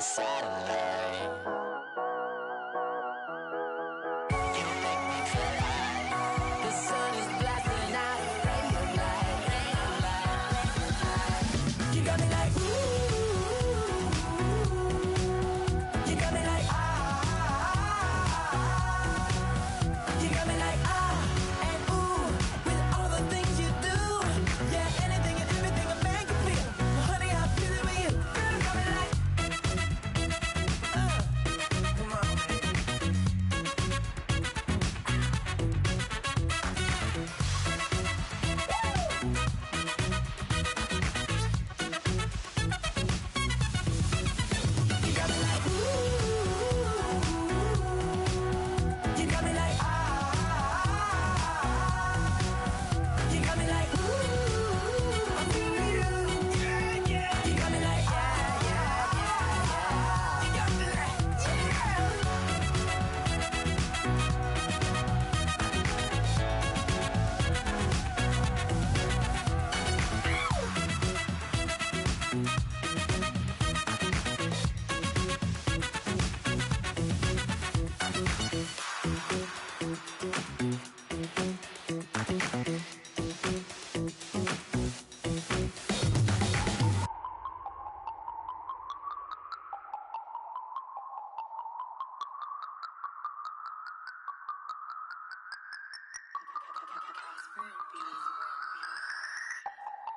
satellite.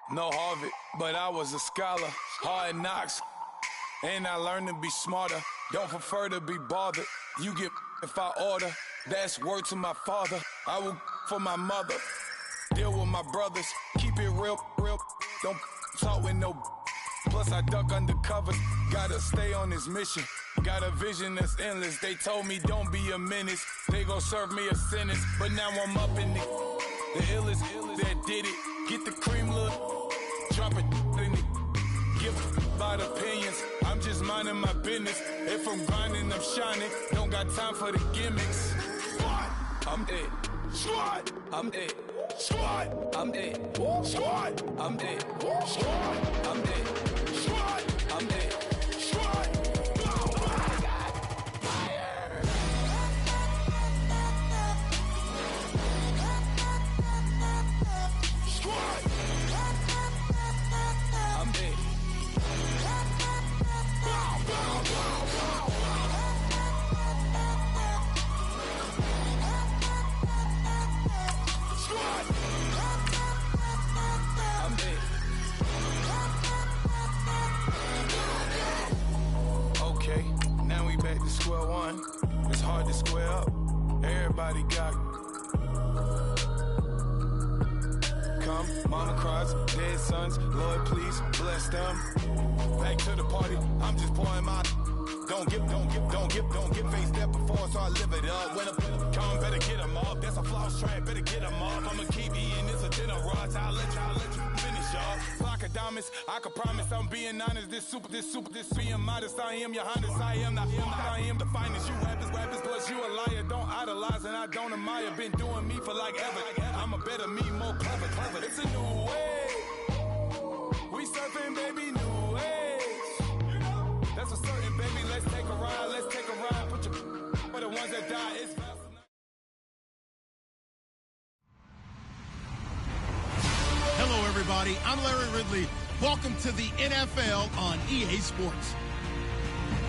No Harvard, but I was a scholar. Hard knocks, and I learned to be smarter. Don't prefer to be bothered. You get if I order. That's word to my father. I will for my mother. Deal with my brothers. Keep it real, real. Don't talk with no. Plus I duck undercover. Gotta stay on this mission. Got a vision that's endless. They told me don't be a menace. They gon' serve me a sentence. But now I'm up in the illest that did it. Get the cream look. Drop it in it. Give about opinions. I'm just minding my business. If I'm grinding, I'm shining. Don't got time for the gimmicks. Squad, I'm dead. Squad, I'm dead. Squad, I'm dead. Squad, I'm dead. Squad, I'm dead. Squad, I'm dead. Squad. Square one, it's hard to square up. Everybody got come, mama cries, dead sons. Lord, please bless them. Back to the party, I'm just pouring my. Don't get face that before, so I live it up. When I come, better get them up. That's a floss track, better get them up. I'ma keep eating this a dinner rush. I'll let you finish up. Flock of diamonds, I can promise I'm being honest. This being modest. I am your Highness, I am not him, I am the finest. You rappers, plus you a liar. Don't idolize and I don't admire. Been doing me for like ever. I'm a better me, more clever. It's a new way. We surfing, baby, new age. That's a certain, baby. Let's take a ride. Put your for the ones that die. It's Hello, everybody. I'm Larry Ridley. Welcome to the NFL on EA Sports.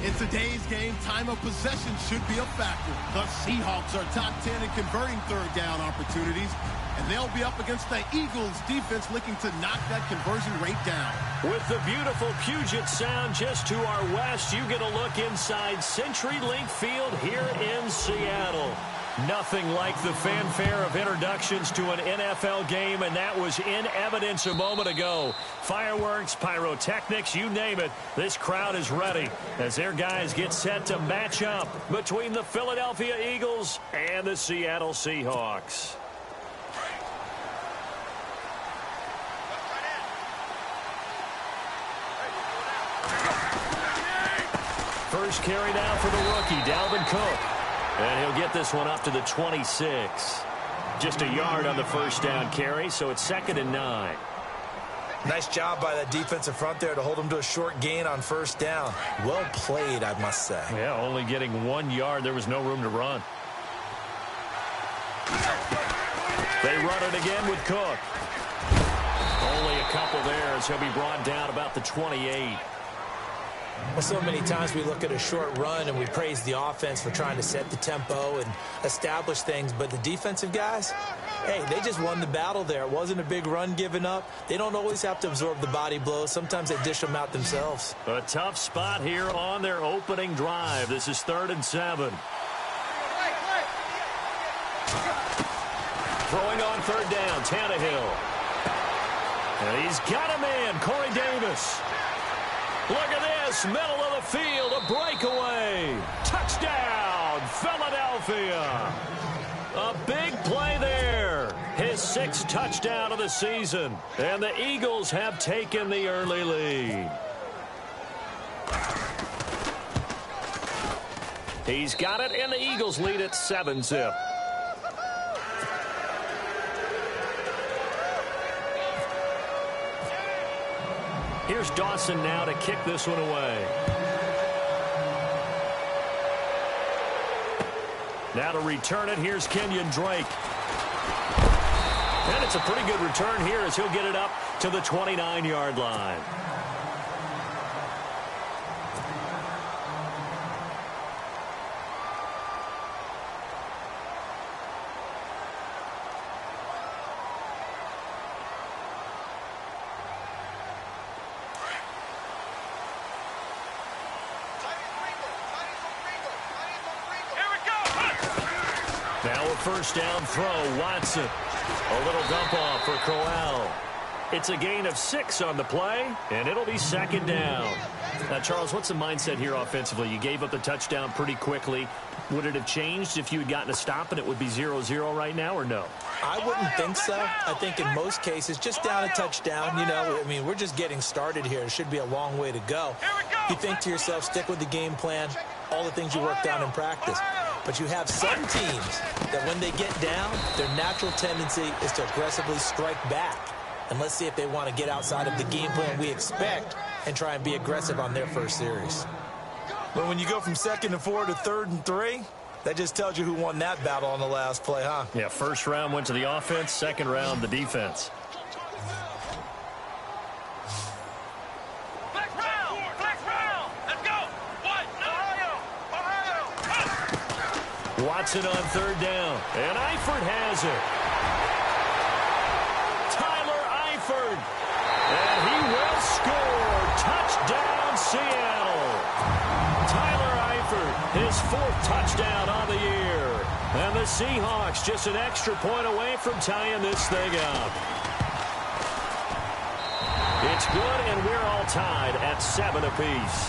In today's game, time of possession should be a factor. The Seahawks are top 10 in converting third down opportunities, and they'll be up against the Eagles defense looking to knock that conversion rate down. With the beautiful Puget Sound just to our west, you get a look inside CenturyLink Field here in Seattle. Nothing like the fanfare of introductions to an NFL game, and that was in evidence a moment ago. Fireworks, pyrotechnics, you name it. This crowd is ready as their guys get set to match up between the Philadelphia Eagles and the Seattle Seahawks. First carry down for the rookie, Dalvin Cook. And he'll get this one up to the 26. Just a yard on the first down carry, so it's 2nd and 9. Nice job by that defensive front there to hold him to a short gain on first down. Well played, I must say. Yeah, only getting 1 yard. There was no room to run. They run it again with Cook. Only a couple there as he'll be brought down about the 28. Well, so many times we look at a short run and we praise the offense for trying to set the tempo and establish things, but the defensive guys, hey, they just won the battle there. It wasn't a big run given up. They don't always have to absorb the body blows. Sometimes they dish them out themselves. A tough spot here on their opening drive. This is 3rd and 7. Throwing on 3rd down, Tannehill. And he's got a man, Corey Davis. Look at this, middle of the field, a breakaway. Touchdown, Philadelphia. A big play there. His 6th touchdown of the season. And the Eagles have taken the early lead. He's got it, and the Eagles lead at 7-zip. Here's Dawson now to kick this one away. Now to return it, here's Kenyon Drake. And it's a pretty good return here as he'll get it up to the 29-yard line. Now a first down throw, Watson. A little dump off for Corral. It's a gain of 6 on the play, and it'll be 2nd down. Now, Charles, what's the mindset here offensively? You gave up the touchdown pretty quickly. Would it have changed if you had gotten a stop and it would be 0-0 right now, or no? I wouldn't think so. I think in most cases, just down a touchdown, you know, I mean, we're just getting started here. It should be a long way to go. You think to yourself, stick with the game plan, all the things you worked on in practice. But you have some teams that when they get down, their natural tendency is to aggressively strike back. And let's see if they want to get outside of the game plan we expect and try and be aggressive on their first series. But when you go from 2nd and 4 to 3rd and 3, that just tells you who won that battle on the last play, huh? Yeah, first round went to the offense, 2nd round the defense. Watson on 3rd down, and Eifert has it. Tyler Eifert, and he will score. Touchdown, Seattle. Tyler Eifert, his 4th touchdown on the year. And the Seahawks just an extra point away from tying this thing up. It's good, and we're all tied at 7 apiece.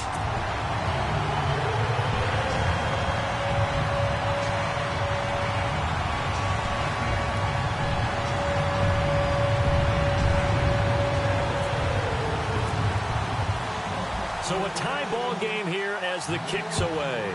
So a tie ball game here as the kick's away.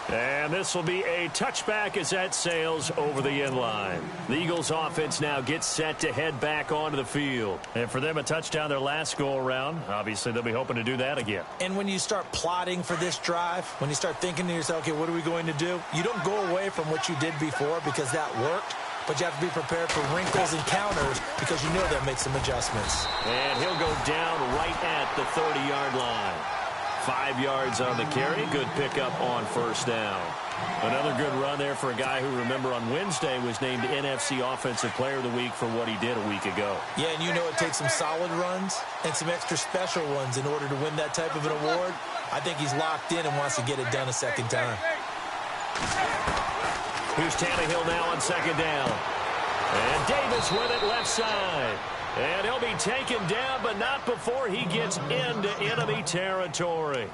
And this will be a touchback as that sails over the end line. The Eagles offense now gets set to head back onto the field. And for them, a touchdown their last go-around. Obviously, they'll be hoping to do that again. And when you start plotting for this drive, when you start thinking to yourself, okay, what are we going to do? You don't go away from what you did before because that worked. But you have to be prepared for wrinkles and counters because you know they'll make some adjustments. And he'll go down right at the 30-yard line. 5 yards on the carry. Good pickup on first down. Another good run there for a guy who, remember, on Wednesday was named NFC Offensive Player of the Week for what he did a week ago. Yeah, and you know it takes some solid runs and some extra special ones in order to win that type of an award. I think he's locked in and wants to get it done a second time. Here's Tannehill now on 2nd down. And Davis with it left side. And he'll be taken down, but not before he gets into enemy territory.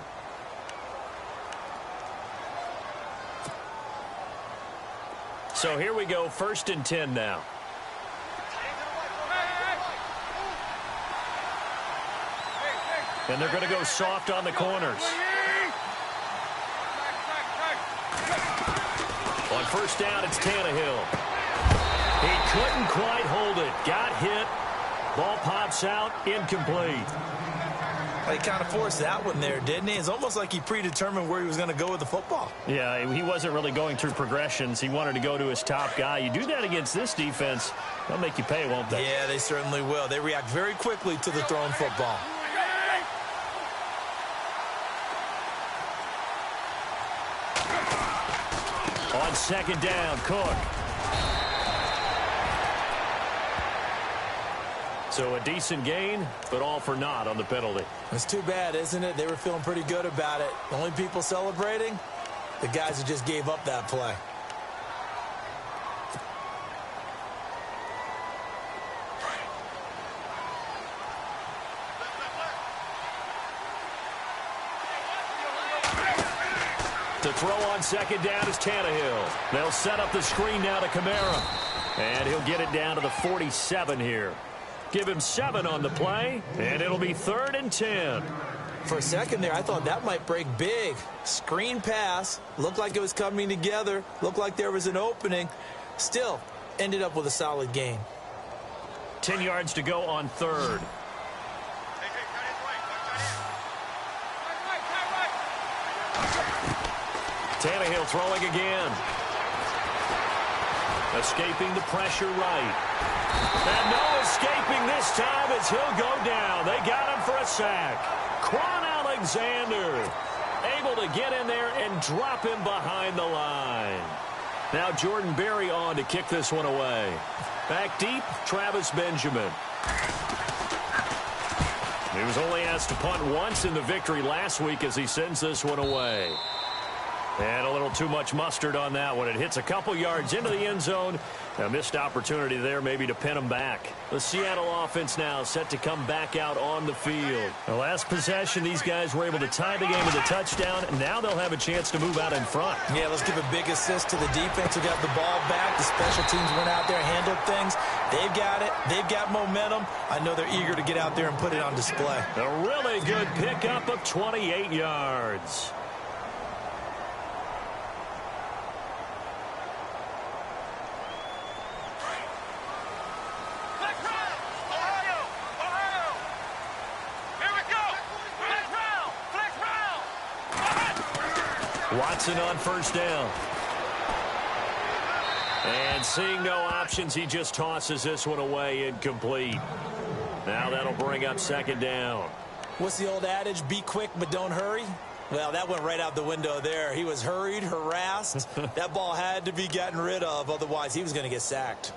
So here we go, 1st and 10 now. And they're going to go soft on the corners. On first down, it's Tannehill. He couldn't quite hold it. Got hit. Ball pops out. Incomplete. He kind of forced that one there, didn't he? It's almost like he predetermined where he was going to go with the football. Yeah, he wasn't really going through progressions. He wanted to go to his top guy. You do that against this defense, they'll make you pay, won't they? Yeah, they certainly will. They react very quickly to the thrown football. On second down, Cook. So a decent gain, but all for naught on the penalty. It's too bad, isn't it? They were feeling pretty good about it. The only people celebrating, the guys who just gave up that play. To throw on second down is Tannehill. They'll set up the screen now to Kamara. And he'll get it down to the 47 here. Give him 7 on the play, and it'll be 3rd and 10. For a second there, I thought that might break big. Screen pass. Looked like it was coming together. Looked like there was an opening. Still, ended up with a solid gain. 10 yards to go on 3rd. Tannehill throwing again. Escaping the pressure right. And no escaping this time as he'll go down. They got him for a sack. Quan Alexander able to get in there and drop him behind the line. Now Jordan Berry on to kick this one away. Back deep, Travis Benjamin. He was only asked to punt once in the victory last week as he sends this one away. And a little too much mustard on that one. It hits a couple yards into the end zone. A missed opportunity there maybe to pin them back. The Seattle offense now set to come back out on the field. The last possession, these guys were able to tie the game with a touchdown. And now they'll have a chance to move out in front. Yeah, let's give a big assist to the defense who got the ball back. The special teams went out there, handled things. They've got it. They've got momentum. I know they're eager to get out there and put it on display. A really good pickup of 28 yards. Watson on first down. And seeing no options, he just tosses this one away incomplete. Now that'll bring up second down. What's the old adage? Be quick, but don't hurry. Well, that went right out the window there. He was hurried, harassed. That ball had to be gotten rid of. Otherwise, he was going to get sacked.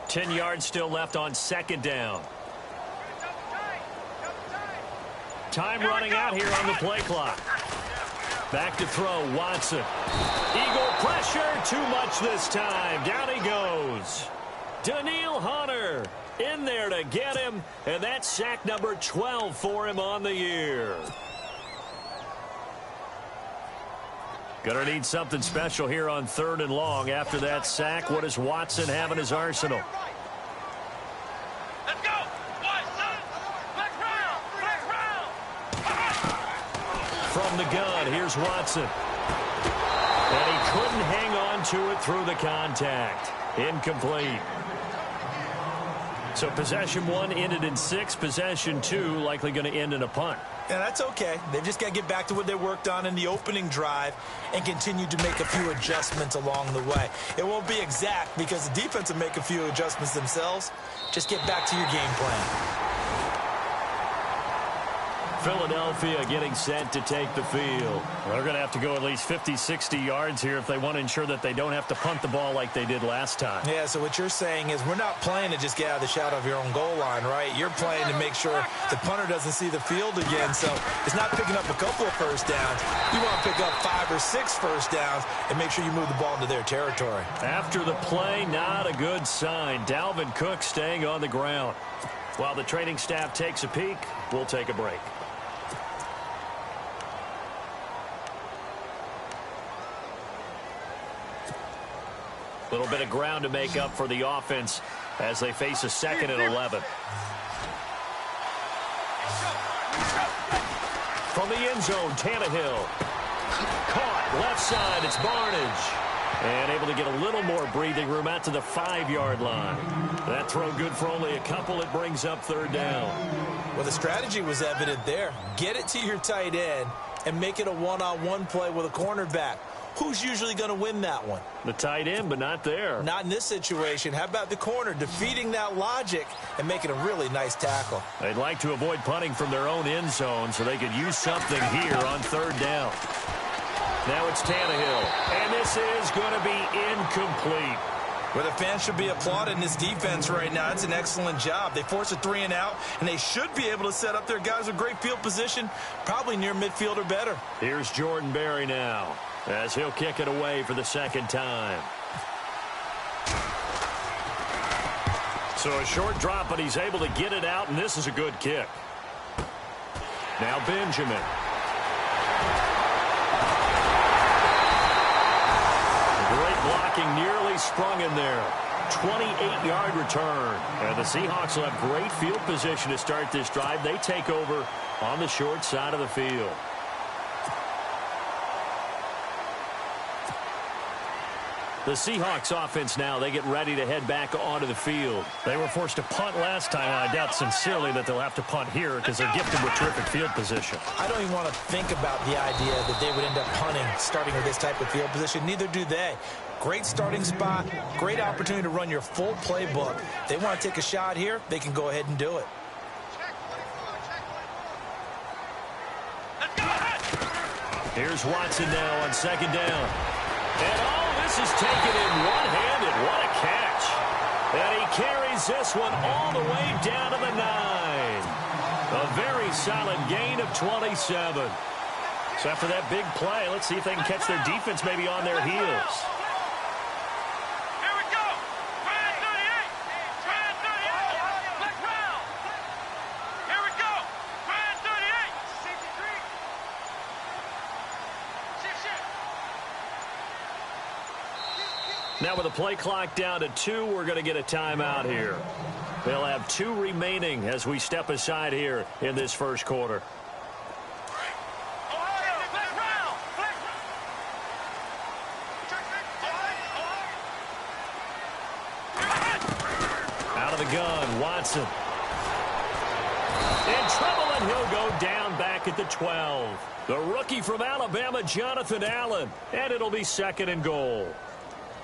Ten yards still left on second down. Time running out here on the play clock. Back to throw, Watson. Eagle pressure, too much this time. Down he goes. Daniil Hunter in there to get him, and that's sack number 12 for him on the year. Gonna need something special here on 3rd and long. After that sack, what does Watson have in his arsenal? Let's go! Watson! Flex round! Flex round! From the gun, here's Watson. And he couldn't hang on to it through the contact. Incomplete. So possession 1 ended in 6. Possession 2 likely going to end in a punt. Yeah, that's okay. They've just got to get back to what they worked on in the opening drive and continue to make a few adjustments along the way. It won't be exact because the defense will make a few adjustments themselves. Just get back to your game plan. Philadelphia getting set to take the field. They're going to have to go at least 50, 60 yards here if they want to ensure that they don't have to punt the ball like they did last time. Yeah, so what you're saying is we're not playing to just get out of the shadow of your own goal line, right? You're playing to make sure the punter doesn't see the field again. So it's not picking up a couple of first downs. You want to pick up 5 or 6 first downs and make sure you move the ball into their territory. After the play, not a good sign. Dalvin Cook staying on the ground. While the training staff takes a peek, we'll take a break. Little bit of ground to make up for the offense as they face a 2nd and 11. From the end zone, Tannehill. Caught left side, it's Barnage. And able to get a little more breathing room out to the 5-yard line. That throw good for only a couple. It brings up 3rd down. Well, the strategy was evident there. Get it to your tight end and make it a one-on-one play with a cornerback. Who's usually going to win that one? The tight end, but not there. Not in this situation. How about the corner defeating that logic and making a really nice tackle? They'd like to avoid punting from their own end zone so they could use something here on 3rd down. Now it's Tannehill, and this is going to be incomplete. Well, the fans should be applauding this defense right now. It's an excellent job. They force a 3-and-out, and they should be able to set up their guys with great field position, probably near midfield or better. Here's Jordan Berry now, as he'll kick it away for the 2nd time. So a short drop, but he's able to get it out, and this is a good kick. Now Benjamin. Great blocking, nearly sprung in there. 28-yard return. And the Seahawks will have great field position to start this drive. They take over on the short side of the field. The Seahawks offense now, they get ready to head back onto the field. They were forced to punt last time, and I doubt sincerely that they'll have to punt here because they're gifted with terrific field position. I don't even want to think about the idea that they would end up punting starting with this type of field position. Neither do they. Great starting spot, great opportunity to run your full playbook. If they want to take a shot here, they can go ahead and do it. Here's Watson now on 2nd down. And this is taken in one-handed. What a catch. And he carries this one all the way down to the 9. A very solid gain of 27. So after that big play, let's see if they can catch their defense maybe on their heels. Here we go. Try 38. Try 38. Black round. Here we go. Try 38. 63. Now with the play clock down to 2, we're going to get a timeout here. They'll have 2 remaining as we step aside here in this first quarter. Out of the gun, Watson. In trouble, and he'll go down back at the 12. The rookie from Alabama, Jonathan Allen. And it'll be 2nd and goal.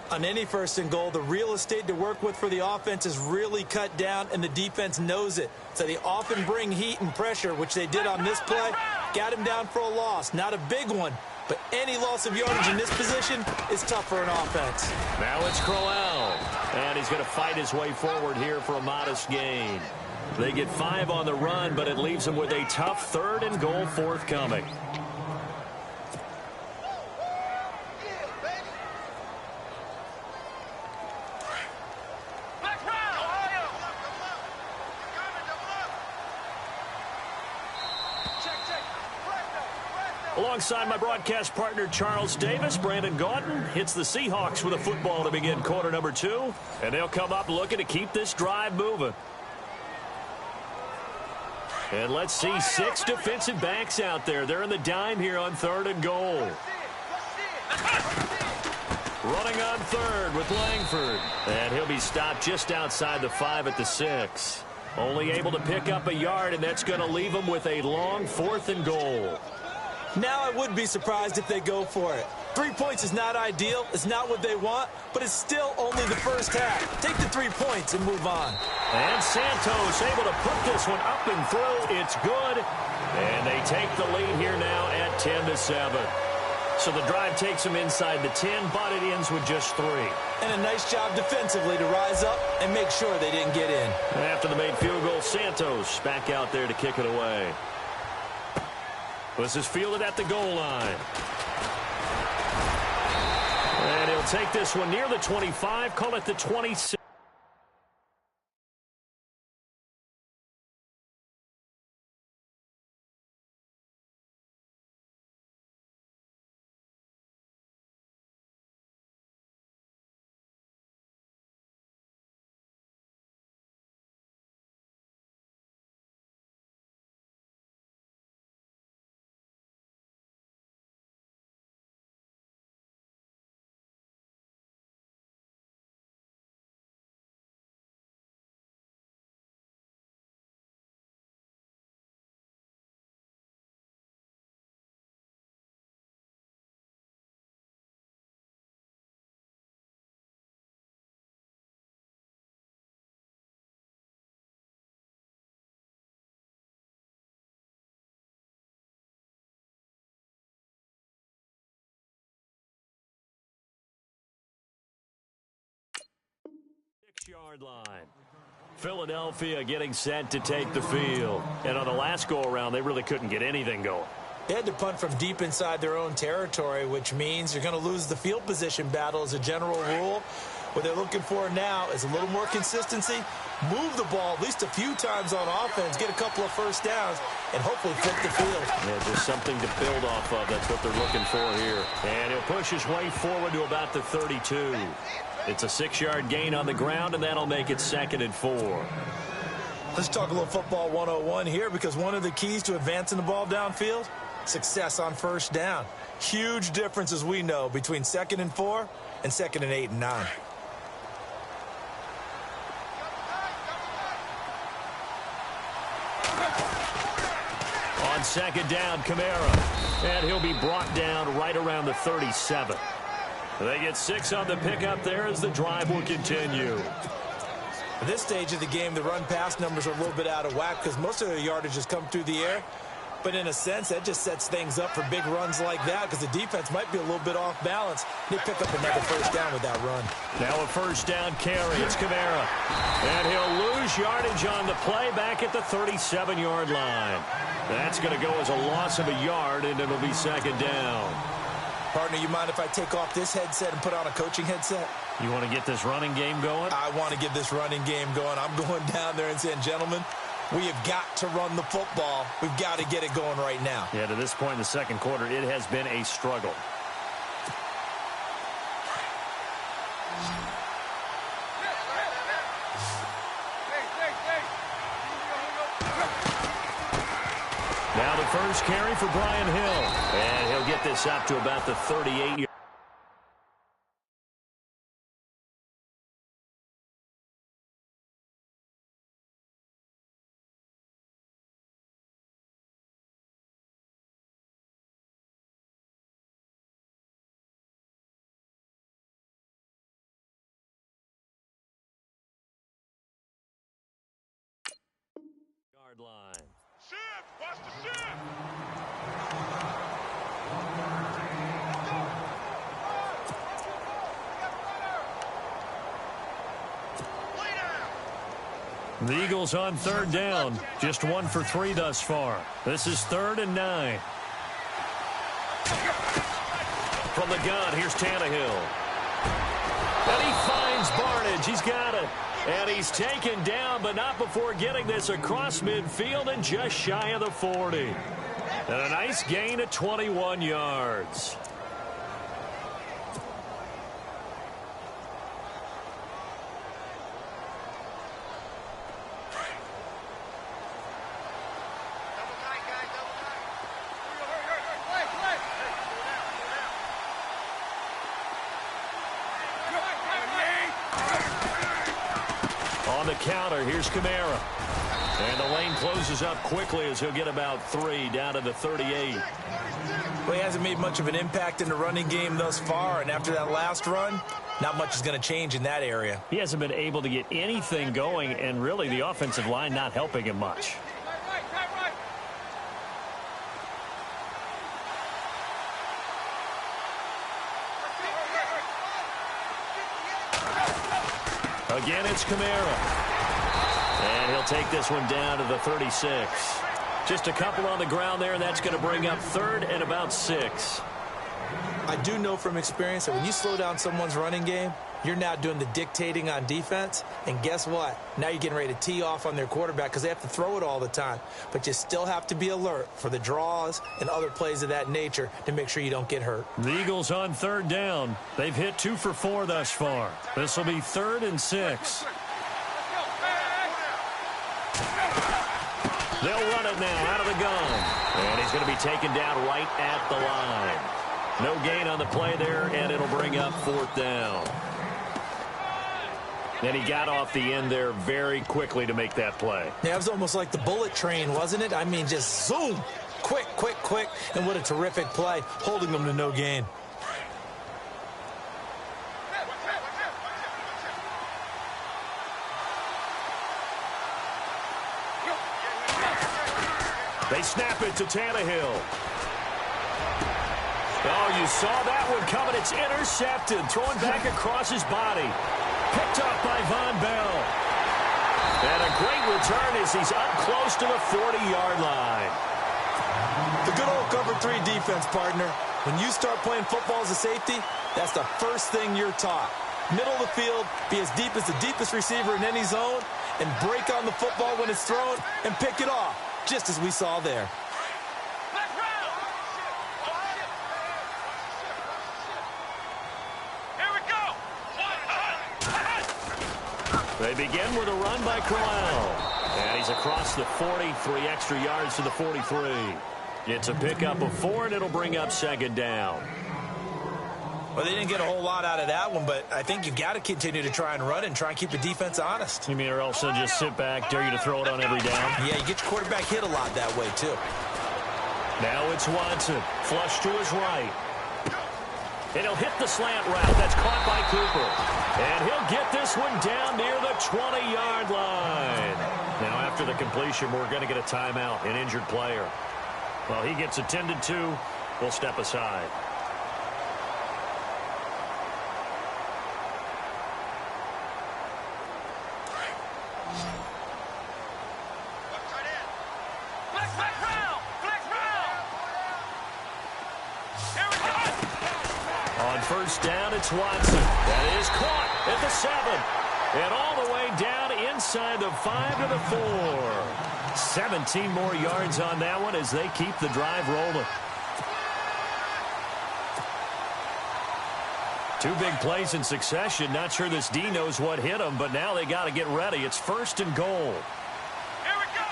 On any 1st and goal, the real estate to work with for the offense is really cut down, and the defense knows it. So they often bring heat and pressure, which they did on this play. Got him down for a loss. Not a big one, but any loss of yardage in this position is tough for an offense. Now it's Crowell, and he's going to fight his way forward here for a modest gain. They get 5 on the run, but it leaves them with a tough 3rd and goal forthcoming. Alongside my broadcast partner, Charles Davis, Brandon Gaudin hits the Seahawks with a football to begin quarter number 2. And they'll come up looking to keep this drive moving. And let's see 6 defensive backs out there. They're in the dime here on 3rd and goal. Running on 3rd with Langford. And he'll be stopped just outside the 5 at the 6. Only able to pick up a yard, and that's going to leave him with a long 4th and goal. Now I would be surprised if they go for it. 3 points is not ideal. It's not what they want, but it's still only the first half. Take the 3 points and move on. And Santos able to put this one up and through. It's good. And they take the lead here now at 10-7. So the drive takes them inside the 10, but it ends with just 3. And a nice job defensively to rise up and make sure they didn't get in. After the made field goal, Santos back out there to kick it away. This is fielded at the goal line. And he'll take this one near the 25, call it the 26. 6-yard line. Philadelphia getting set to take the field. And on the last go-around, they really couldn't get anything going. They had to punt from deep inside their own territory, which means you're going to lose the field position battle as a general rule. What they're looking for now is a little more consistency, move the ball at least a few times on offense, get a couple of first downs, and hopefully flip the field. Yeah, just something to build off of. That's what they're looking for here. And he'll push his way forward to about the 32. It's a 6-yard gain on the ground, and that'll make it 2nd and 4. Let's talk a little football 101 here, because one of the keys to advancing the ball downfield, success on first down. Huge difference, as we know, between 2nd and 4 and 2nd and 8 and 9. On 2nd down, Kamara. And he'll be brought down right around the 37. They get 6 on the pickup there as the drive will continue. At this stage of the game, the run-pass numbers are a little bit out of whack because most of their yardage has come through the air. But in a sense, that just sets things up for big runs like that because the defense might be a little bit off balance. They pick up another first down with that run. Now a first down carry. It's Kamara. And he'll lose yardage on the play back at the 37-yard line. That's going to go as a loss of a yard, and it'll be 2nd down. Partner, you mind if I take off this headset and put on a coaching headset? You want to get this running game going? I want to get this running game going. I'm going down there and saying, gentlemen, we have got to run the football. We've got to get it going right now. Yeah, to this point in the second quarter, it has been a struggle. Now the first carry for Brian Hill. And he'll get this up to about the 38-yard. Line. Shift! Watch the shift! The Eagles on 3rd down. Just 1 for 3 thus far. This is 3rd and 9. From the gun, here's Tannehill. And he finds Barnage. He's got it. And he's taken down, but not before getting this across midfield and just shy of the 40. And a nice gain of 21 yards. The counter, here's Kamara. And the lane closes up quickly as he'll get about 3 down to the 38. Well, he hasn't made much of an impact in the running game thus far, and after that last run, not much is going to change in that area. He hasn't been able to get anything going, and really the offensive line not helping him much. Again, it's Kamara. And he'll take this one down to the 36. Just a couple on the ground there, and that's going to bring up 3rd and about 6. I do know from experience that when you slow down someone's running game, you're now doing the dictating on defense. And guess what? Now you're getting ready to tee off on their quarterback because they have to throw it all the time. But you still have to be alert for the draws and other plays of that nature to make sure you don't get hurt. The Eagles on 3rd down. They've hit 2 for 4 thus far. This will be 3rd and 6. They'll run it now out of the gun. And he's going to be taken down right at the line. No gain on the play there, and it'll bring up 4th down. And he got off the end there very quickly to make that play. Yeah, it was almost like the bullet train, wasn't it? I mean, just zoom. Quick, quick, quick. And what a terrific play, holding them to no gain. They snap it to Tannehill. Oh, you saw that one coming. It's intercepted. Throwing back across his body. Picked up by Von Bell. And a great return as he's up close to the 40-yard line. The good old cover 3 defense, partner. When you start playing football as a safety, that's the first thing you're taught. Middle of the field, be as deep as the deepest receiver in any zone, and break on the football when it's thrown and pick it off, just as we saw there. Here we go. They begin with a run by Crowell. And he's across the 40, 3 extra yards to the 43. It's a pickup of 4, and it'll bring up second down. Well, they didn't get a whole lot out of that one, but I think you've got to continue to try and run and try and keep the defense honest. You mean, or else they'll just sit back, dare you to throw it on every down? Yeah, you get your quarterback hit a lot that way, too. Now it's Watson, flush to his right. And he'll hit the slant route. That's caught by Cooper. And he'll get this one down near the 20-yard line. Now, after the completion, we're going to get a timeout, an injured player. Well, he gets attended to. We'll step aside. On first down, it's Watson. That is caught at the 7. And all the way down inside the 5 to the 4. 17 more yards on that one as they keep the drive rolling. 2 big plays in succession. Not sure this D knows what hit them, but now they got to get ready. It's first and goal. Here we go.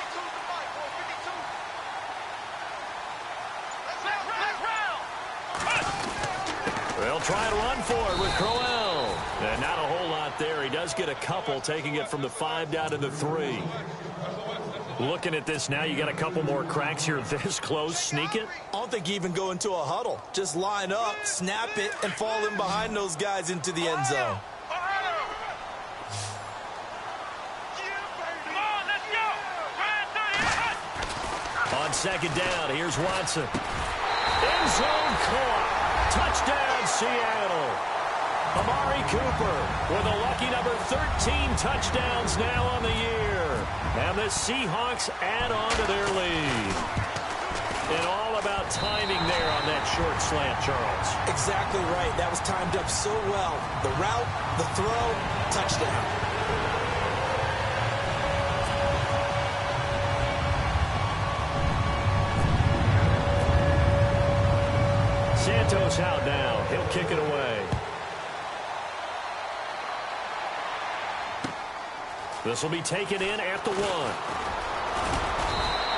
They'll try to run for it with Crowell. And not a whole lot there. He does get a couple, taking it from the 5 down to the 3. Looking at this now, you got a couple more cracks here this close. Sneak it? I don't think you even go into a huddle. Just line up, snap it, and fall in behind those guys into the end zone. On second down, here's Watson. End zone caught. Touchdown, Seattle. Amari Cooper with a lucky number 13 touchdowns now on the year. And the Seahawks add on to their lead. And all about timing there on that short slant, Charles. Exactly right. That was timed up so well. The route, the throw, touchdown. Santos out now. He'll kick it away. This will be taken in at the 1.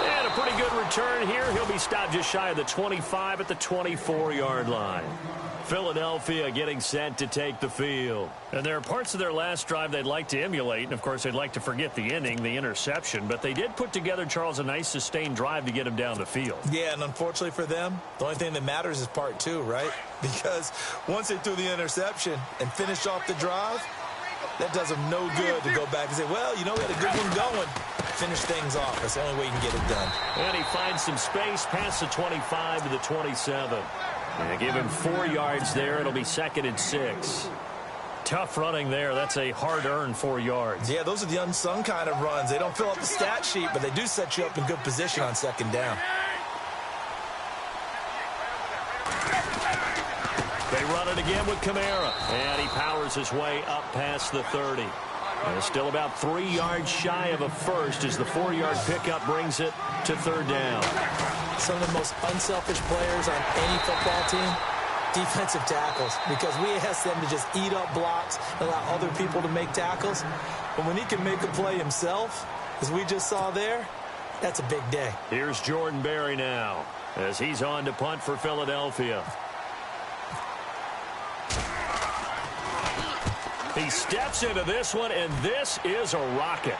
And a pretty good return here. He'll be stopped just shy of the 25 at the 24-yard line. Philadelphia getting set to take the field. And there are parts of their last drive they'd like to emulate. And, of course, they'd like to forget the inning, the interception. But they did put together, Charles, a nice sustained drive to get him down the field. Yeah, and unfortunately for them, the only thing that matters is part 2, right? Because once they threw the interception and finished off the drive, that does them no good to go back and say, well, you know, we had a good one going. Finish things off. That's the only way you can get it done. And he finds some space past the 25 to the 27. And give him 4 yards there. It'll be second and 6. Tough running there. That's a hard-earned 4 yards. Yeah, those are the unsung kind of runs. They don't fill up the stat sheet, but they do set you up in good position on second down. They run it again with Kamara. And he powers his way up past the 30. And still about 3 yards shy of a first as the 4-yard pickup brings it to third down. Some of the most unselfish players on any football team, defensive tackles, because we ask them to just eat up blocks, allow other people to make tackles. But when he can make a play himself, as we just saw there, that's a big day. Here's Jordan Berry now as he's on to punt for Philadelphia. He steps into this one, and this is a rocket.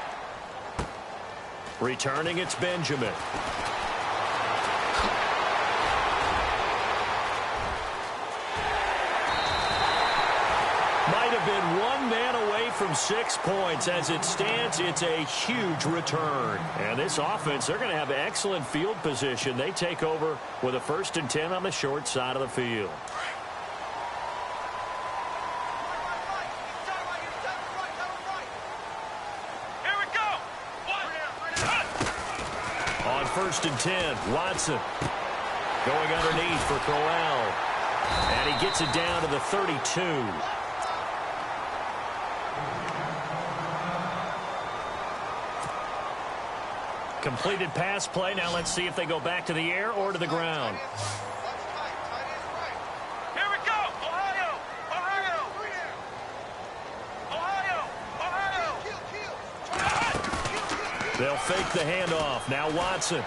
Returning, it's Benjamin. Might have been one man away from 6 points. As it stands, it's a huge return. And this offense, they're going to have excellent field position. They take over with a 1st and 10 on the short side of the field. first and 10. Watson going underneath for Corral. And he gets it down to the 32. Completed pass play. Now let's see if they go back to the air or to the ground. Here we go. Ohio. Ohio. Ohio. They'll fake the handoff. Now Watson.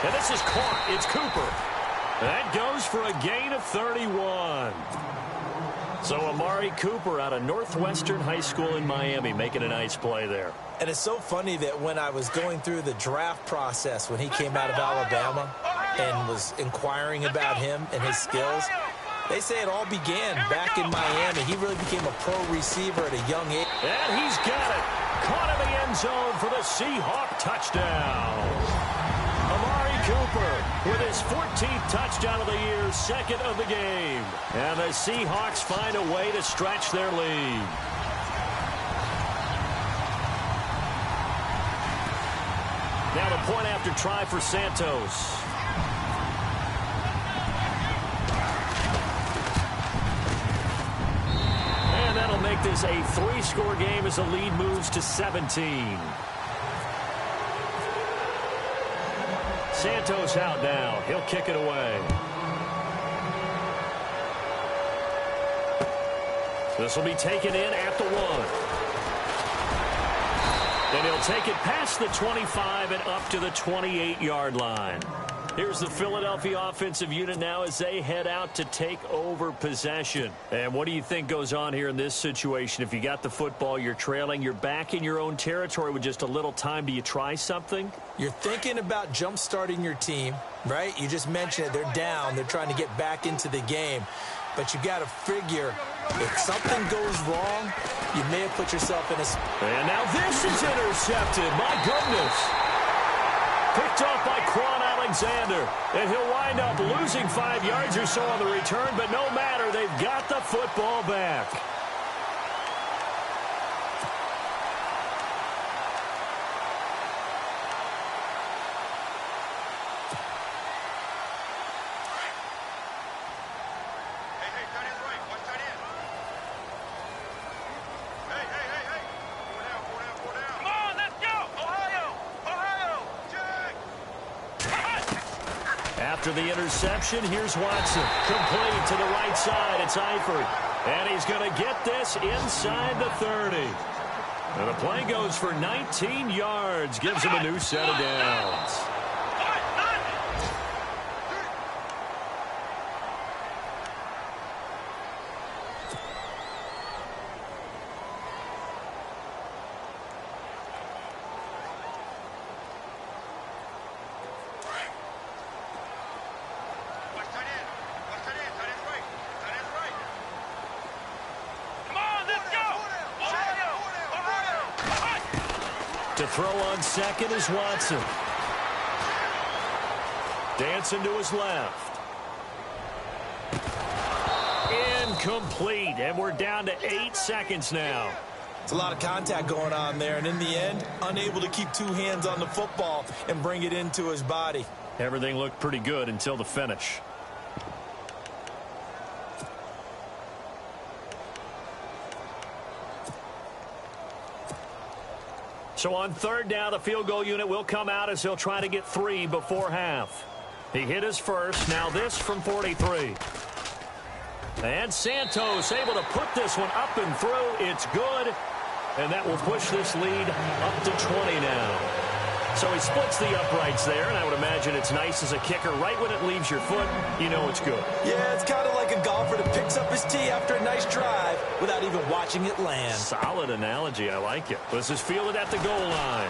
And this is caught. It's Cooper. That goes for a gain of 31. So Amari Cooper out of Northwestern High School in Miami making a nice play there. And it's so funny that when I was going through the draft process when he came out of Alabama and was inquiring about him and his skills, they say it all began back in Miami. He really became a pro receiver at a young age. And he's got it. Caught in the end zone for the Seahawk touchdown. Amari Cooper with his 14th touchdown of the year, second of the game. And the Seahawks find a way to stretch their lead. Now the point after try for Santos. And that'll make this a 3-score game as the lead moves to 17. Santos out now. He'll kick it away. This will be taken in at the 1. And he'll take it past the 25 and up to the 28-yard line. Here's the Philadelphia offensive unit now as they head out to take over possession. And what do you think goes on here in this situation? If you got the football, you're trailing, you're back in your own territory with just a little time. Do you try something? You're thinking about jump-starting your team, right? You just mentioned it. They're down. They're trying to get back into the game. But you got to figure if something goes wrong, you may have put yourself in a... And now this is intercepted. My goodness. Picked off by Quan Alexander. And he'll wind up losing 5 yards or so on the return. But no matter, they've got the football back. After the interception, here's Watson. Complete to the right side. It's Eifert. And he's going to get this inside the 30. And the play goes for 19 yards. Gives him a new set of downs. To throw on second is Watson. Dancing to his left. Incomplete. And we're down to 8 seconds now. It's a lot of contact going on there. And in the end, unable to keep 2 hands on the football and bring it into his body. Everything looked pretty good until the finish. So on third down, the field goal unit will come out as he'll try to get 3 before half. He hit his first. Now this from 43. And Santos able to put this one up and through. It's good. And that will push this lead up to 20 now. So he splits the uprights there, and I would imagine it's nice as a kicker. Right when it leaves your foot, you know it's good. Yeah, it's kind of like a golfer that picks up his tee after a nice drive without even watching it land. Solid analogy. I like it. This is fielded at the goal line.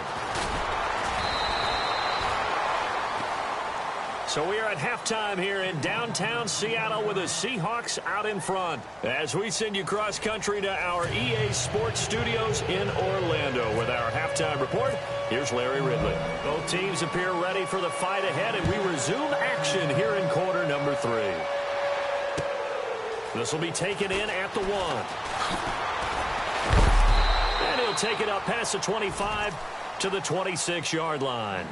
So we are at halftime here in downtown Seattle with the Seahawks out in front. As we send you cross-country to our EA Sports Studios in Orlando with our halftime report, here's Larry Ridley. Both teams appear ready for the fight ahead, and we resume action here in quarter number 3. This will be taken in at the 1. And he'll take it up past the 25 to the 26-yard line.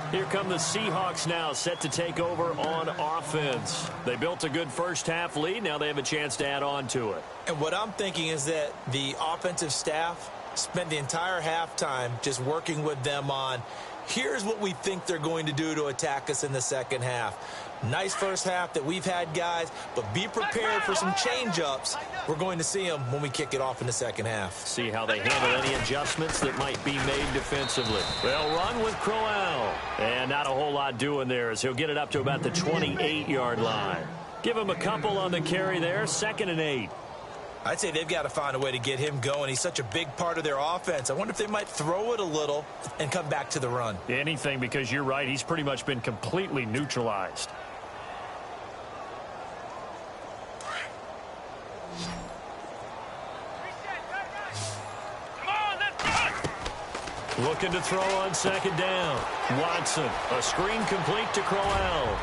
Here come the Seahawks now, set to take over on offense. They built a good first-half lead. Now they have a chance to add on to it. And what I'm thinking is that the offensive staff spent the entire halftime just working with them on, here's what we think they're going to do to attack us in the second half. Nice first half that we've had, guys, but be prepared for some change-ups. We're going to see them when we kick it off in the second half. See how they handle any adjustments that might be made defensively. They'll run with Crowell. And not a whole lot doing there as he'll get it up to about the 28-yard line. Give him a couple on the carry there, 2nd and 8. I'd say they've got to find a way to get him going. He's such a big part of their offense. I wonder if they might throw it a little and come back to the run. Anything, because you're right. He's pretty much been completely neutralized. Looking to throw on 2nd down. Watson, a screen complete to Crowell.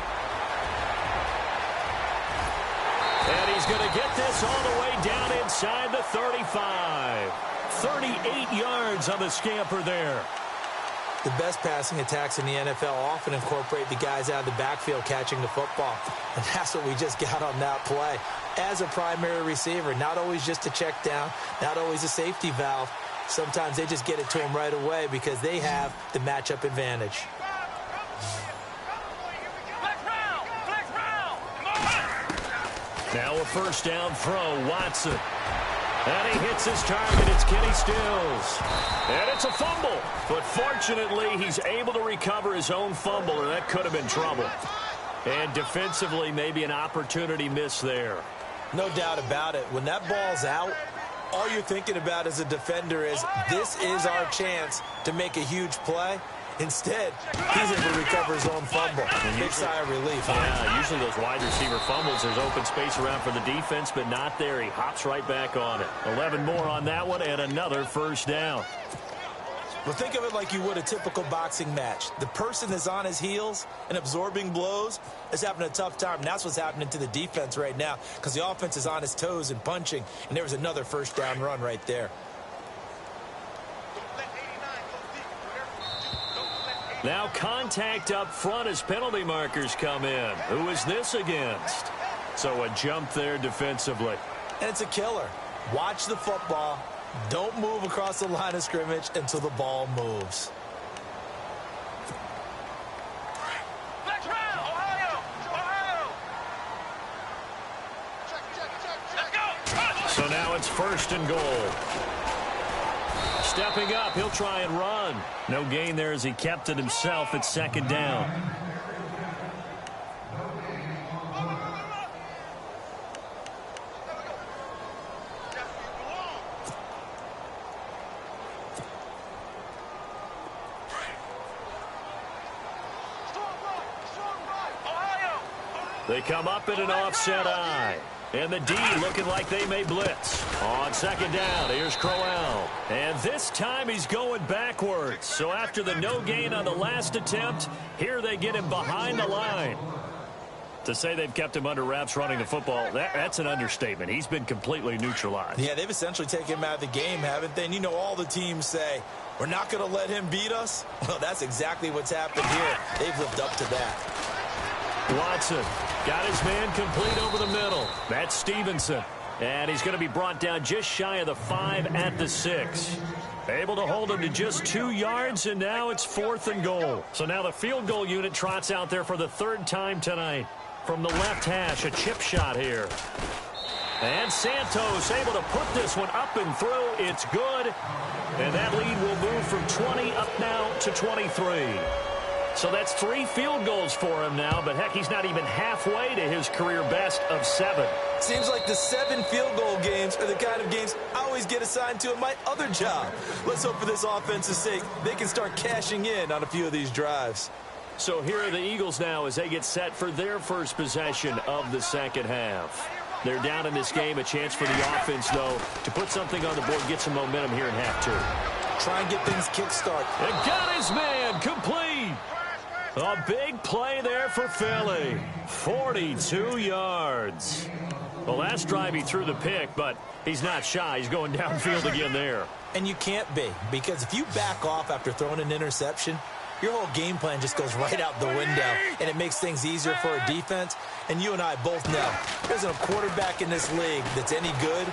And he's going to get this all the way down inside the 35. 38 yards on the scamper there. The best passing attacks in the NFL often incorporate the guys out of the backfield catching the football. And that's what we just got on that play. As a primary receiver, not always just a check down, not always a safety valve. Sometimes they just get it to him right away because they have the matchup advantage. Now a first down throw, Watson. And he hits his target. It's Kenny Stills. And it's a fumble. But fortunately, he's able to recover his own fumble, or that could have been trouble. And defensively, maybe an opportunity miss there. No doubt about it. When that ball's out, all you're thinking about as a defender is, this is our chance to make a huge play. Instead, he's able to recover his own fumble. Big sigh of relief. Yeah, usually those wide receiver fumbles, there's open space around for the defense, but not there. He hops right back on it. 11 more on that one, and another first down. Well, think of it like you would a typical boxing match. The person that's on his heels and absorbing blows is having a tough time. And that's what's happening to the defense right now because the offense is on his toes and punching. And there was another first down run right there. Now contact up front as penalty markers come in. Who is this against? So a jump there defensively. And it's a killer. Watch the football. Don't move across the line of scrimmage until the ball moves. So now it's 1st and goal. Stepping up, he'll try and run. No gain there as he kept it himself at 2nd down. They come up in an offset eye. And the D looking like they may blitz. On 2nd down, here's Crowell. And this time he's going backwards. So after the no gain on the last attempt, here they get him behind the line. To say they've kept him under wraps running the football, that's an understatement. He's been completely neutralized. Yeah, they've essentially taken him out of the game, haven't they? And you know all the teams say, we're not going to let him beat us. Well, that's exactly what's happened here. They've lived up to that. Watson got his man complete over the middle. That's Stevenson. And he's going to be brought down just shy of the 5 at the 6. Able to hold him to just 2 yards, and now it's 4th and goal. So now the field goal unit trots out there for the 3rd time tonight. From the left hash, a chip shot here. And Santos able to put this one up and through. It's good. And that lead will move from 20 up now to 23. So that's 3 field goals for him now, but heck, he's not even halfway to his career best of 7. Seems like the 7 field goal games are the kind of games I always get assigned to in my other job. Let's hope for this offense's sake they can start cashing in on a few of these drives. So here are the Eagles now as they get set for their first possession of the second half. They're down in this game, a chance for the offense, though, to put something on the board, get some momentum here in half 2. Try and get things kick-start. And got his man complete. A big play there for Philly. 42 yards. The last drive he threw the pick, but he's not shy. He's going downfield again there. And you can't be, because if you back off after throwing an interception, your whole game plan just goes right out the window, and it makes things easier for a defense. And you and I both know there's a quarterback in this league that's any good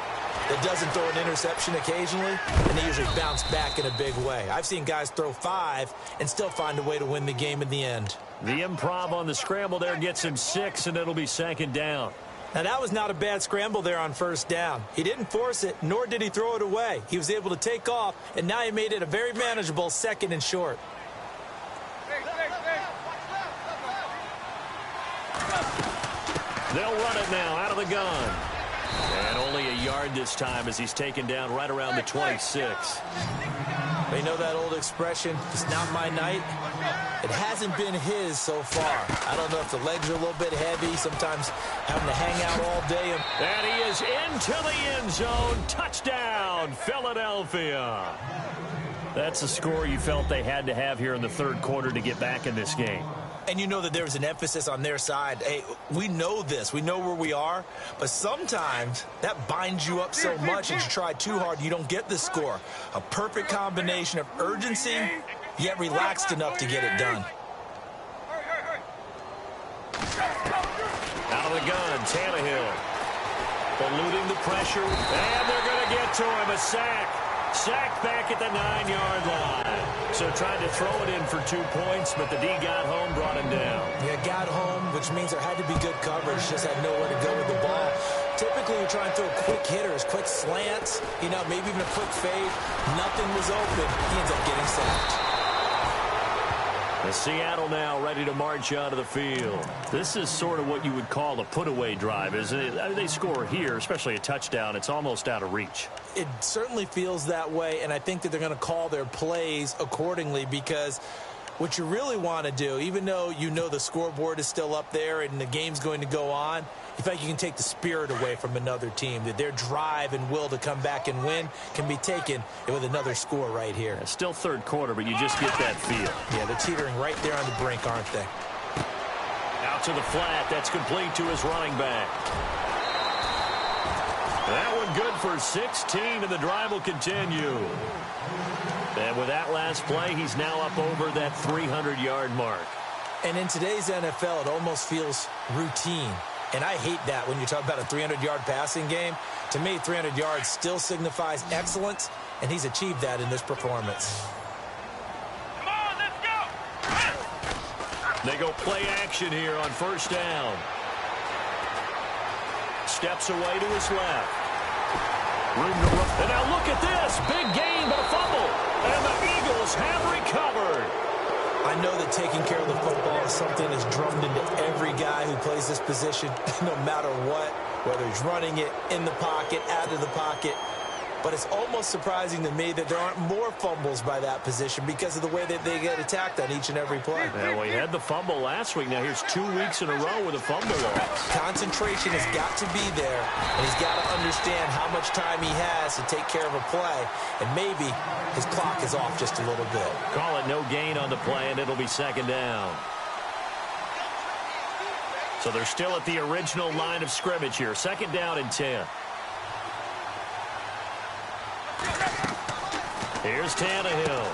that doesn't throw an interception occasionally, and they usually bounce back in a big way. I've seen guys throw 5 and still find a way to win the game in the end. The improv on the scramble there gets him 6, and it'll be 2nd down. Now, that was not a bad scramble there on 1st down. He didn't force it, nor did he throw it away. He was able to take off, and now he made it a very manageable 2nd and short. They'll run it now out of the gun. And only a yard this time as he's taken down right around the 26. You know that old expression, it's not my night? It hasn't been his so far. I don't know if the legs are a little bit heavy, sometimes having to hang out all day. And he is into the end zone. Touchdown, Philadelphia. That's the score you felt they had to have here in the 3rd quarter to get back in this game. And you know that there was an emphasis on their side. Hey, we know this. We know where we are. But sometimes that binds you up so much that you try too hard, you don't get the score. A perfect combination of urgency, yet relaxed enough to get it done. Out of the gun, Tannehill. Eluding the pressure. And they're going to get to him. A sack. Sacked back at the 9-yard line. So tried to throw it in for 2 points, but the D got home, brought him down. Yeah, got home, which means there had to be good coverage. Just had nowhere to go with the ball. Typically, you're trying to throw quick hitters, quick slants, you know, maybe even a quick fade. Nothing was open. He ends up getting sacked. The Seattle now ready to march out of the field. This is sort of what you would call a put-away drive, isn't it? They score here, especially a touchdown. It's almost out of reach. It certainly feels that way, and I think that they're going to call their plays accordingly, because what you really want to do, even though you know the scoreboard is still up there and the game's going to go on, you feel like you can take the spirit away from another team, that their drive and will to come back and win can be taken with another score right here. It's still 3rd quarter, but you just get that feel. Yeah, they're teetering right there on the brink, aren't they? Out to the flat. That's complete to his running back. That one good for 16, and the drive will continue. And with that last play, he's now up over that 300-yard mark. And in today's NFL, it almost feels routine. And I hate that when you talk about a 300-yard passing game. To me, 300 yards still signifies excellence, and he's achieved that in this performance. Come on, let's go! They go play action here on 1st down. Steps away to his left. Room to run. And now look at this. Big gain, but a fumble. And the Eagles have recovered. I know that taking care of the football is something that's drummed into every guy who plays this position, no matter what, whether he's running it in the pocket, out of the pocket. But it's almost surprising to me that there aren't more fumbles by that position because of the way that they get attacked on each and every play. Well, he had the fumble last week. Now here's 2 weeks in a row with a fumble loss. Concentration has got to be there, and he's got to understand how much time he has to take care of a play, and maybe his clock is off just a little bit. Call it no gain on the play, and it'll be 2nd down. So they're still at the original line of scrimmage here. 2nd down and 10. Here's Tannehill.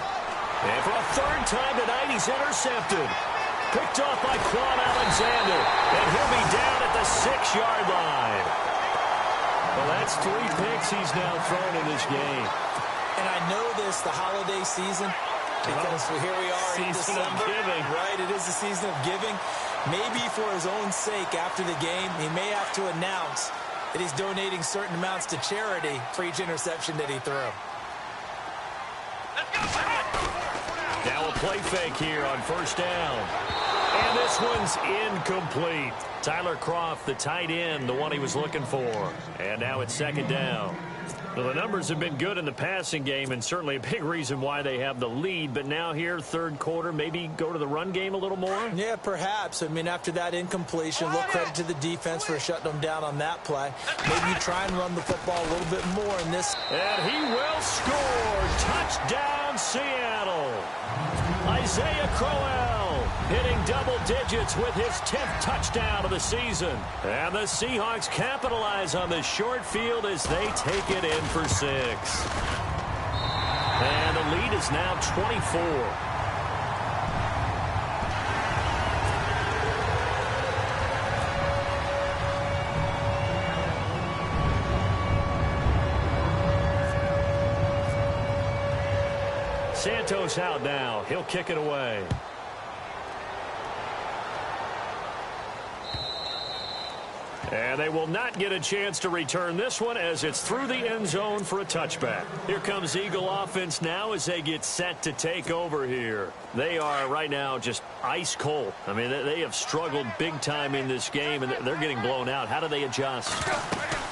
And for a 3rd time tonight, he's intercepted. Picked off by Quan Alexander. And he'll be down at the 6-yard line. Well, that's 3 picks he's now thrown in this game. And I know this, the holiday season, because here we are in December. Season of giving. Right, it is the season of giving. Maybe for his own sake after the game, he may have to announce that he's donating certain amounts to charity for each interception that he threw. Now a play fake here on 1st down. And this one's incomplete. Tyler Kroft, the tight end, the one he was looking for. And now it's 2nd down. Well, the numbers have been good in the passing game, and certainly a big reason why they have the lead. But now here, 3rd quarter, maybe go to the run game a little more? Yeah, perhaps. I mean, after that incompletion, look credit to the defense for shutting them down on that play. Maybe you try and run the football a little bit more in this. And he will score. Touchdown, Seattle. Isaiah Crowell hitting double digits with his 10th touchdown of the season. And the Seahawks capitalize on the short field as they take it in for 6. And the lead is now 24. Santos out now. He'll kick it away. And they will not get a chance to return this one as it's through the end zone for a touchback. Here comes Eagle offense now as they get set to take over here. They are right now just ice cold. I mean, they have struggled big time in this game, and they're getting blown out. How do they adjust?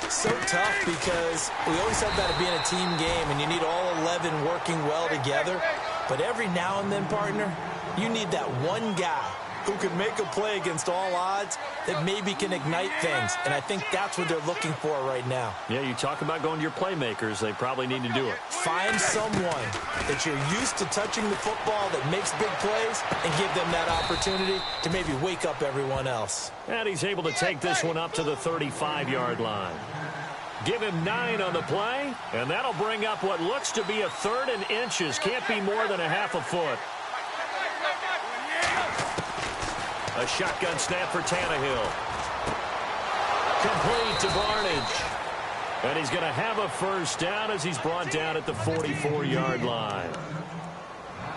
So tough because we always said about it being a team game, and you need all 11 working well together. But every now and then, partner, you need that one guy who can make a play against all odds that maybe can ignite things. And I think that's what they're looking for right now. Yeah, you talk about going to your playmakers. They probably need to do it. Find someone that you're used to touching the football that makes big plays and give them that opportunity to maybe wake up everyone else. And he's able to take this one up to the 35-yard line. Give him 9 on the play, and that'll bring up what looks to be a 3rd and inches. Can't be more than a half a foot. A shotgun snap for Tannehill. Complete to Barnage. And he's going to have a first down as he's brought down at the 44-yard line.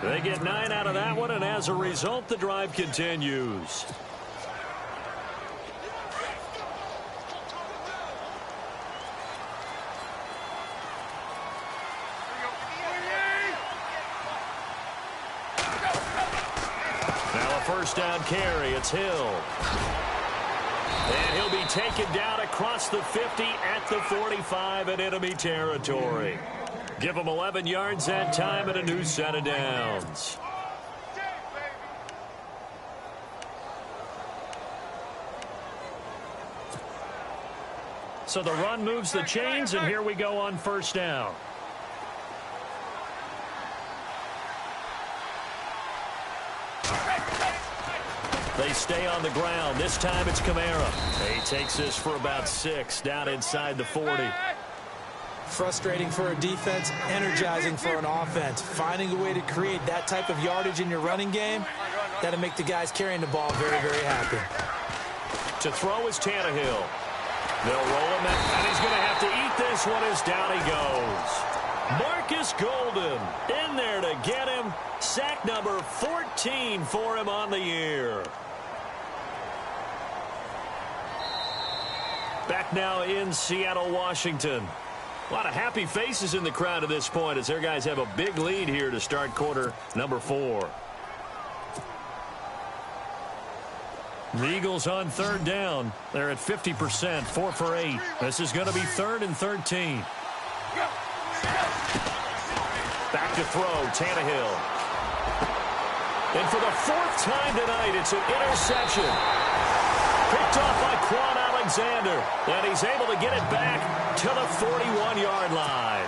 They get 9 out of that one, and as a result, the drive continues. First down carry. It's Hill. And he'll be taken down across the 50 at the 45 in enemy territory. Give him 11 yards that time and a new set of downs. So the run moves the chains, and here we go on first down. They stay on the ground. This time it's Kamara. He takes this for about 6 down inside the 40. Frustrating for a defense, energizing for an offense. Finding a way to create that type of yardage in your running game, that'll make the guys carrying the ball very, very happy. To throw is Tannehill. They'll roll him in, and he's going to have to eat this one as down he goes. Marcus Golden in there to get him. Sack number 14 for him on the year. Back now in Seattle, Washington. A lot of happy faces in the crowd at this point as their guys have a big lead here to start quarter number 4. The Eagles on 3rd down. They're at 50%, 4 for 8. This is going to be 3rd and 13. Back to throw, Tannehill. And for the 4th time tonight, it's an interception. Picked off by Quan Alexander. And he's able to get it back to the 41-yard line.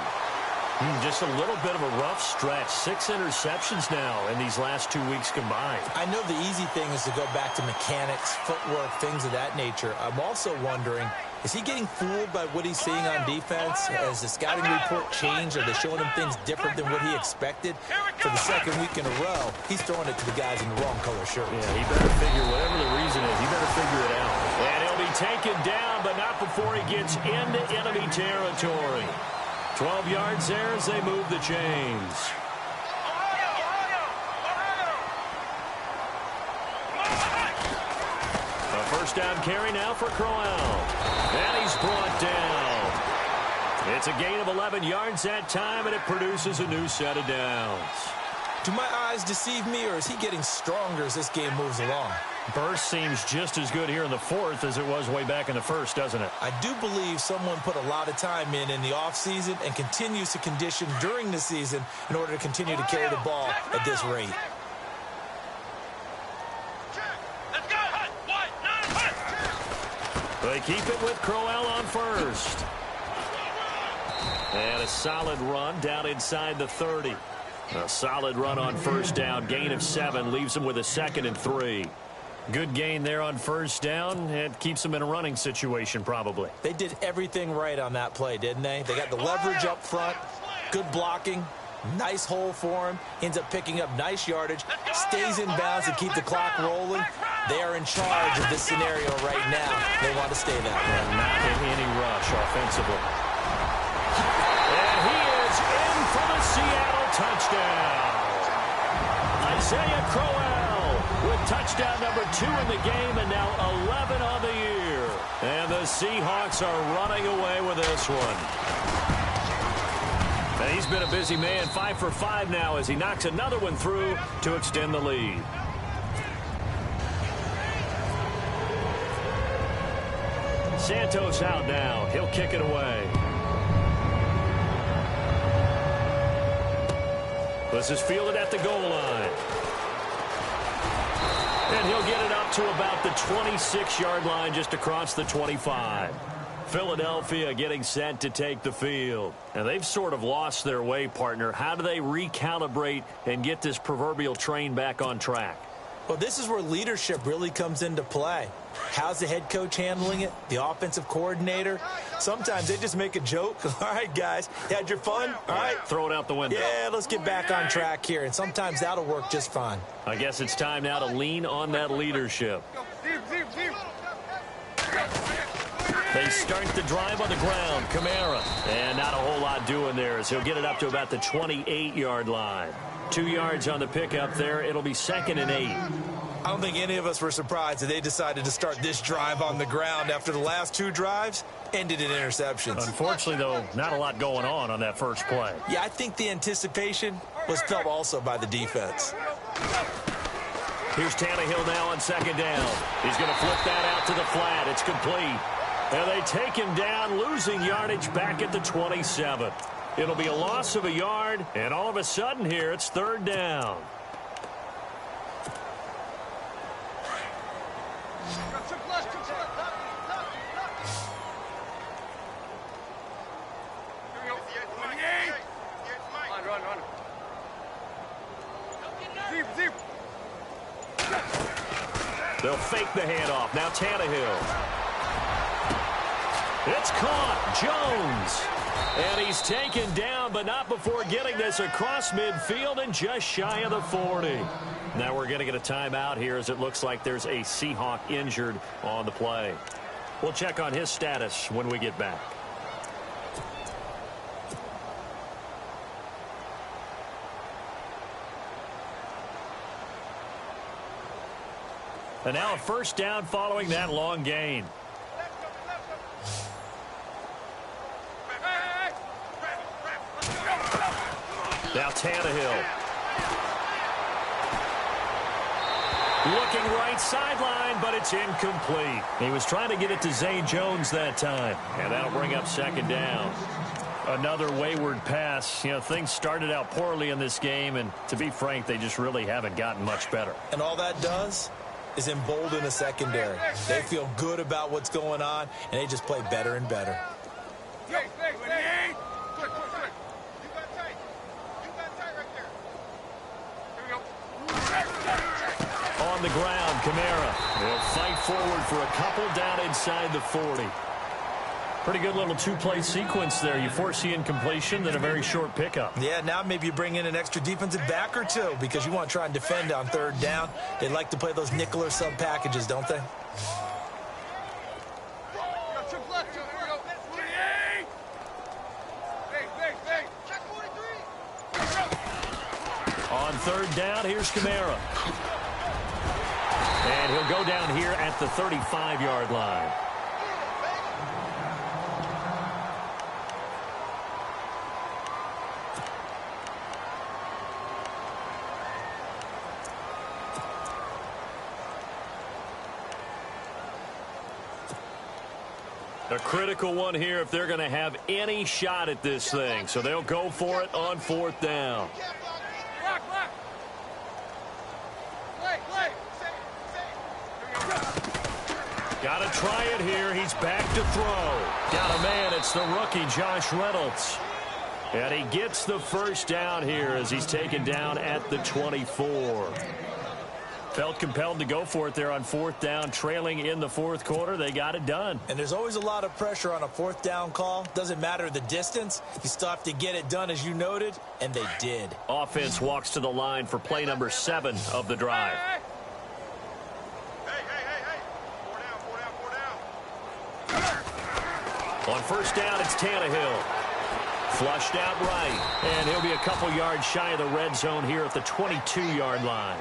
Just a little bit of a rough stretch. 6 interceptions now in these last 2 weeks combined. I know the easy thing is to go back to mechanics, footwork, things of that nature. I'm also wondering, is he getting fooled by what he's seeing on defense? Has the scouting report changed? Are they showing him things different than what he expected? For the 2nd week in a row, he's throwing it to the guys in the wrong color shirts. Yeah, he better figure, whatever the reason is, he better figure it out. And he'll be taken down, but not before he gets into enemy territory. 12 yards there as they move the chains. A first down carry now for Crowell. And he's brought down. It's a gain of 11 yards that time, and it produces a new set of downs. Do my eyes deceive me, or is he getting stronger as this game moves along? Burst seems just as good here in the 4th as it was way back in the 1st, doesn't it? I do believe someone put a lot of time in the offseason and continues to condition during the season in order to continue to carry the ball at this rate. They keep it with Crowell on first. And a solid run down inside the 30. A solid run on first down. Gain of 7 leaves them with a 2nd and 3. Good gain there on first down. It keeps them in a running situation probably. They did everything right on that play, didn't they? They got the leverage up front, good blocking, Nice hole for him. Ends up picking up nice yardage. Stays in bounds to keep the clock rolling. They are in charge of this scenario right now. They want to stay that way. Not in any rush offensively. And he is in for the Seattle touchdown. Isaiah Crowell with touchdown number 2 in the game and now 11 on the year. And the Seahawks are running away with this one. And he's been a busy man, 5 for 5 now as he knocks another one through to extend the lead. Santos out now. He'll kick it away. This is fielded at the goal line. And he'll get it up to about the 26-yard line just across the 25. Philadelphia getting set to take the field. And they've sort of lost their way, partner. How do they recalibrate and get this proverbial train back on track? Well, this is where leadership really comes into play. How's the head coach handling it? The offensive coordinator? Sometimes they just make a joke. All right, guys, you had your fun? All right. Throw it out the window. Yeah, let's get back on track here. And sometimes that'll work just fine. I guess it's time now to lean on that leadership. They start the drive on the ground. Kamara. And not a whole lot doing there as he'll get it up to about the 28-yard line. 2 yards on the pickup there. It'll be 2nd and 8. I don't think any of us were surprised that they decided to start this drive on the ground after the last 2 drives ended in interceptions. Unfortunately, though, not a lot going on that first play. Yeah, I think the anticipation was felt also by the defense. Here's Tannehill now on 2nd down. He's going to flip that out to the flat. It's complete. And they take him down, losing yardage back at the 27. It'll be a loss of a yard, and all of a sudden here, it's 3rd down. They'll fake the handoff. Now Tannehill. It's caught. Jones. And he's taken down, but not before getting this across midfield and just shy of the 40. Now we're going to get a timeout here as it looks like there's a Seahawk injured on the play. We'll check on his status when we get back. And now a 1st down following that long gain. Now Tannehill. Looking right sideline, but it's incomplete. He was trying to get it to Zay Jones that time. And that'll bring up 2nd down. Another wayward pass. You know, things started out poorly in this game, and to be frank, they just really haven't gotten much better. And all that does is embolden a secondary. They feel good about what's going on, and they just play better and better. On the ground, Kamara. They'll fight forward for a couple down inside the 40. Pretty good little 2-play sequence there. You foresee incompletion, then a very short pickup. Yeah, now maybe you bring in an extra defensive back or 2 because you want to try and defend on 3rd down. They like to play those nickel or sub packages, don't they? On 3rd down, here's Kamara. And he'll go down here at the 35-yard line. A critical one here if they're going to have any shot at this thing. So they'll go for it on 4th down. Got to try it here. He's back to throw. Got a man. It's the rookie, Josh Reynolds. And he gets the 1st down here as he's taken down at the 24. Felt compelled to go for it there on fourth down, trailing in the fourth quarter. They got it done. And there's always a lot of pressure on a fourth down call. Doesn't matter the distance. You still have to get it done, as you noted, and they did. Offense walks to the line for play number 7 of the drive. Hey. 4 down. On first down, it's Tannehill. Flushed out right, and he'll be a couple yards shy of the red zone here at the 22-yard line.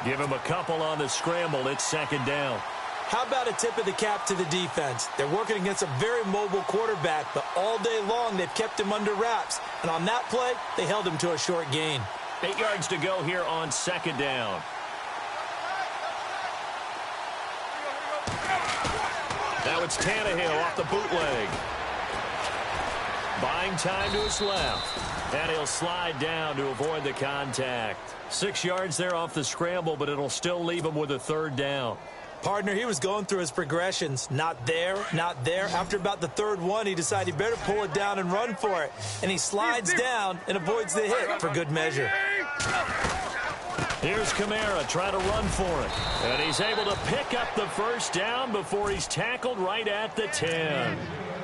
Give him a couple on the scramble. It's second down. How about a tip of the cap to the defense? They're working against a very mobile quarterback, but all day long they've kept him under wraps. And on that play, they held him to a short gain. 8 yards to go here on second down. Now it's Tannehill off the bootleg. Buying time to his left. And he'll slide down to avoid the contact. 6 yards there off the scramble, but it'll still leave him with a third down. Partner, he was going through his progressions. Not there, not there. After about the third one, he decided he better pull it down and run for it. And he slides down and avoids the hit for good measure. Here's Kamara trying to run for it. And he's able to pick up the first down before he's tackled right at the 10.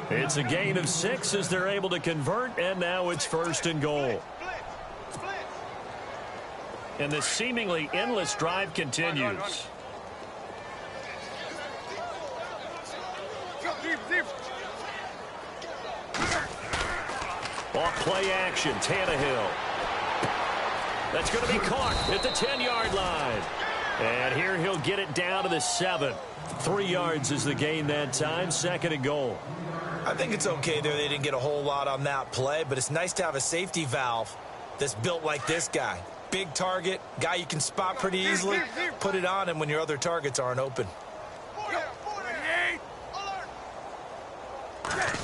It's a gain of 6 as they're able to convert, and now it's first and goal. And the seemingly endless drive continues. Off play action, Tannehill. That's going to be caught at the 10-yard line. And here he'll get it down to the 7. 3 yards is the gain that time, second and goal. I think it's okay there. They didn't get a whole lot on that play, but it's nice to have a safety valve that's built like this guy. Big target, guy you can spot pretty easily. Put it on him when your other targets aren't open.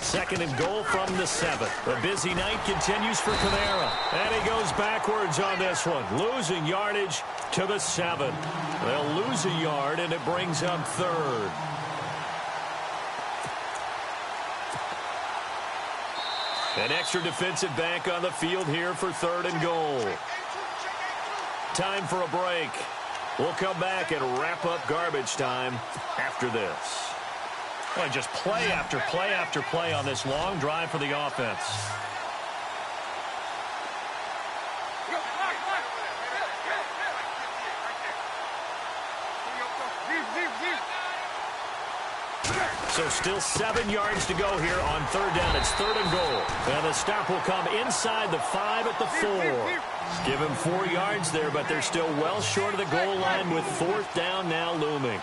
Second and goal from the 7. The busy night continues for Kamara. And he goes backwards on this one, losing yardage to the 7. They'll lose a yard, and it brings up third. An extra defensive back on the field here for third and goal. Time for a break. We'll come back and wrap up garbage time after this. Well, just play after play after play on this long drive for the offense. So still 7 yards to go here on third down. It's third and goal. And the stop will come inside the 5 at the 4. Give him 4 yards there, but they're still well short of the goal line with fourth down now looming.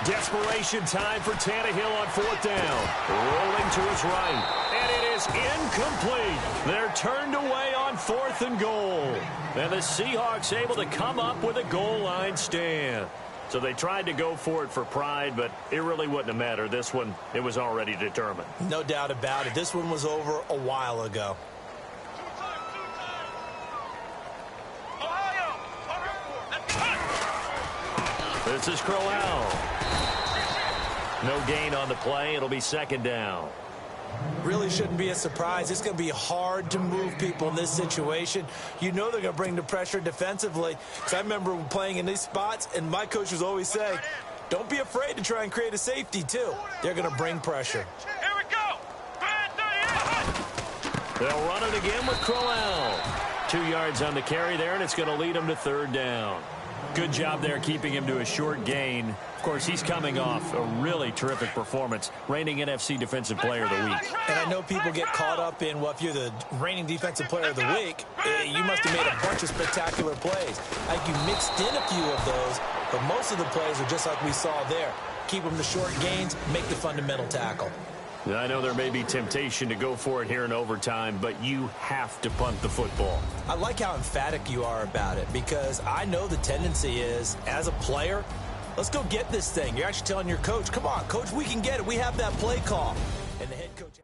Desperation time for Tannehill on fourth down. Rolling to his right. And it is incomplete. They're turned away on fourth and goal. And the Seahawks able to come up with a goal line stand. So they tried to go for it for pride, but it really wouldn't have mattered. This one, it was already determined. No doubt about it. This one was over a while ago. This is Crowell. No gain on the play. It'll be second down. Really shouldn't be a surprise. It's going to be hard to move people in this situation. You know they're going to bring the pressure defensively. Because I remember playing in these spots, and my coach was always saying, don't be afraid to try and create a safety, too. They're going to bring pressure. Here we go. They'll run it again with Crowell. 2 yards on the carry there, and it's going to lead them to third down. Good job there keeping him to a short gain. Of course, he's coming off a really terrific performance, reigning NFC Defensive Player of the Week. And I know people get caught up in, well, if you're the reigning Defensive Player of the Week, you must have made a bunch of spectacular plays. Like you mixed in a few of those, but most of the plays are just like we saw there. Keep them to short gains, make the fundamental tackle. I know there may be temptation to go for it here in overtime, but you have to punt the football. I like how emphatic you are about it because I know the tendency is, as a player, let's go get this thing. You're actually telling your coach, come on, coach, we can get it. We have that play call. And the head coach...